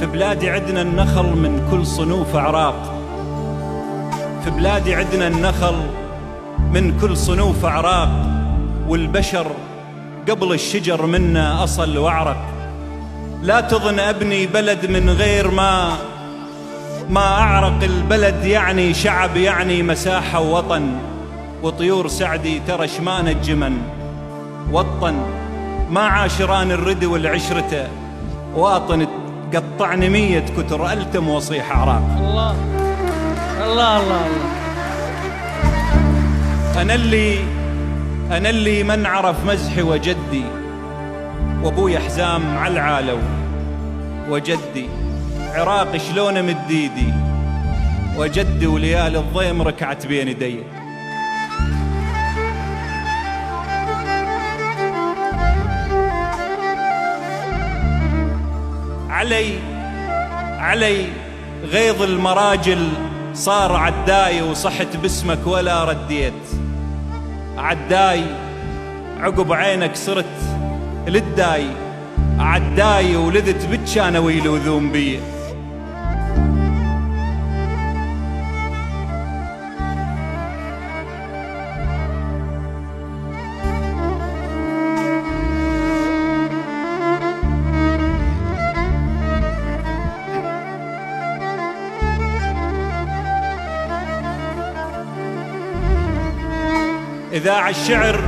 في بلادي عدنا النخل من كل صنوف أعراق، في بلادي عدنا النخل من كل صنوف أعراق، والبشر قبل الشجر منا أصل وأعرق. لا تظن أبني بلد من غير ما أعرق البلد، يعني شعب، يعني مساحة ووطن، وطيور سعدي ترى شمان الجمن وطن. ما عاشران الردي والعشرته، واطن قطعني 100 كتر ألتم وصيح أعراق. الله الله الله الله. أنا اللي من عرف مزحي وجدي، وأبوي حزام على العالو، وجدي عراقي شلون مد ايدي، وجدي وليالي الضيم ركعت بين يدي. علي غيظ المراجل صار عداي، وصحت باسمك ولا رديت. عداي عقب عينك صرت للداي، عداي ولذت بتشانا ويلوذون بي. إذاع الشعر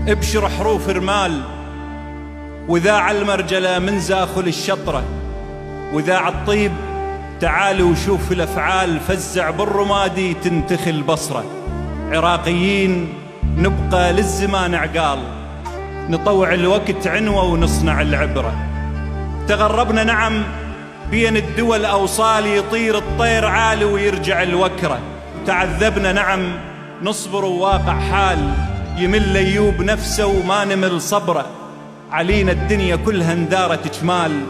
ابشر حروف رمال، وذاع المرجلة من زاخل الشطرة، وذاع الطيب تعال وشوف الأفعال، فزع بالرمادي تنتخي البصرة. عراقيين نبقى للزمان عقال، نطوع الوقت عنوة ونصنع العبرة. تغربنا نعم بين الدول أوصال، يطير الطير عالي ويرجع الوكرة. تعذبنا نعم نصبر وواقع حال، يمل أيوب نفسه وما نمل صبره. علينا الدنيا كلها اندارة جمال،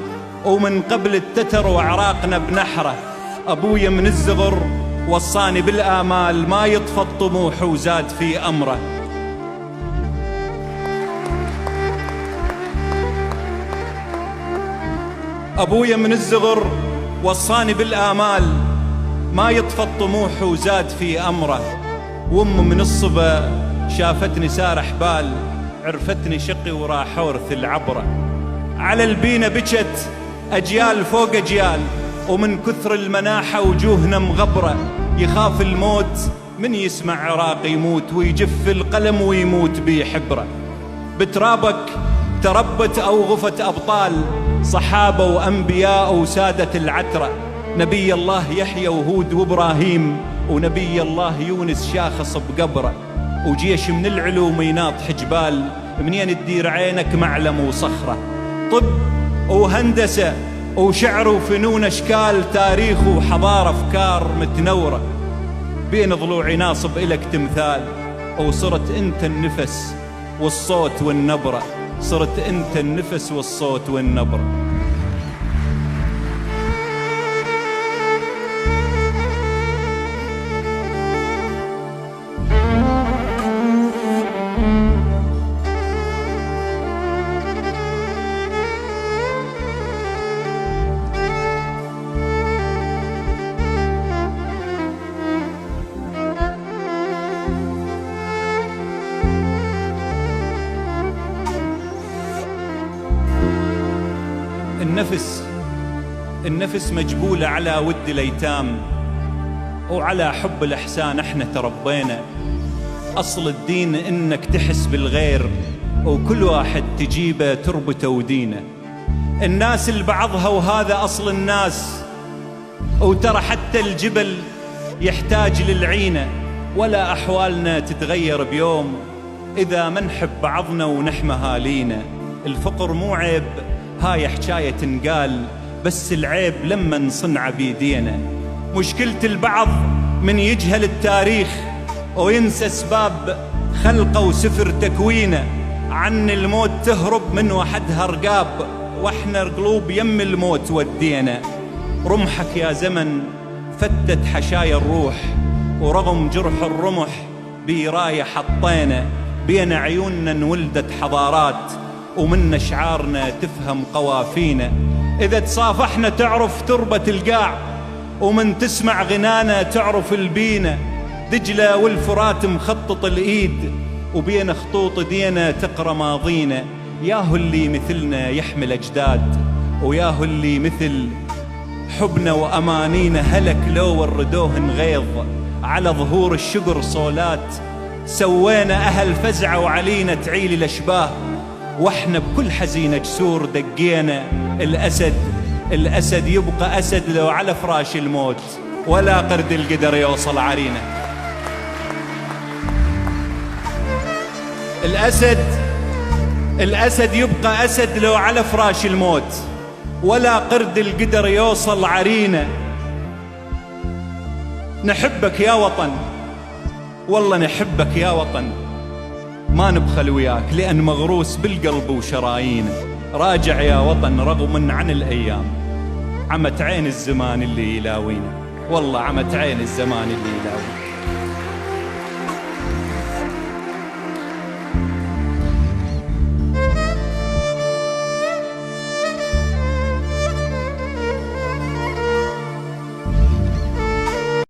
ومن قبل التتر وعراقنا بنحره. أبويا من الزغر وصاني بالآمال، ما يطفى الطموح وزاد في أمره. أبويا من الزغر وصاني بالآمال، ما يطفى الطموح وزاد في أمره. وأم من الصبا شافتني سارح بال، عرفتني شقي وراح أورث العبرة. على البينة بكت أجيال فوق أجيال، ومن كثر المناحة وجوهنا مغبرة. يخاف الموت من يسمع عراقي يموت، ويجف القلم ويموت بيه حبرة. بترابك تربت أوغفت أبطال، صحابة وأنبياء وسادة العترة. نبي الله يحيى وهود وإبراهيم، ونبي الله يونس شاخص بقبره. وجيش من العلوم يناط حجبال، منين تدير عينك معلم وصخرة. طب وهندسة وشعر وفنون أشكال، تاريخ وحضارة أفكار متنورة. بين ضلوعي ناصب إلك تمثال، وصرت أنت النفس والصوت والنبرة. صرت أنت النفس والصوت والنبرة. النفس مجبولة على ود الأيتام، وعلى حب الإحسان احنا تربينا. أصل الدين إنك تحس بالغير، وكل واحد تجيبه تربته ودينه. الناس لبعضها وهذا أصل الناس، وترى حتى الجبل يحتاج للعينة. ولا أحوالنا تتغير بيوم إذا ما نحب بعضنا ونحمى هالينا. الفقر مو عيب، هاي حكاية تنقال، بس العيب لما نصنع بيدينا. مشكلة البعض من يجهل التاريخ وينسى أسباب خلقه وسفر تكوينه. عن الموت تهرب من وحدها رقاب، واحنا قلوب يم الموت ودينا. رمحك يا زمن فتت حشايا الروح، ورغم جرح الرمح بيراية حطينا. بين عيوننا انولدت حضارات، ومن أشعارنا تفهم قوافينا. إذا تصافحنا تعرف تربة القاع، ومن تسمع غنانا تعرف البينا. دجلة والفرات مخطط الإيد، وبين خطوط دينا تقرأ ماضينا. ياهو اللي مثلنا يحمل أجداد، وياهو اللي مثل حبنا وأمانينا. هلك لو وردوهن غيظ على ظهور الشقر صولات. سوينا أهل فزعة وعلينا تعيل الأشباه، واحنا بكل حزينة جسور دقينا. الأسد يبقى أسد لو على فراش الموت، ولا قرد القدر يوصل عرينا. الأسد يبقى أسد لو على فراش الموت، ولا قرد القدر يوصل عرينا. نحبك يا وطن، والله نحبك يا وطن، ما نبخل وياك لأن مغروس بالقلب وشرايينا. راجع يا وطن رغم عن الأيام، عمت عين الزمان اللي يلاوينا، والله عمت عين الزمان اللي يلاوينا.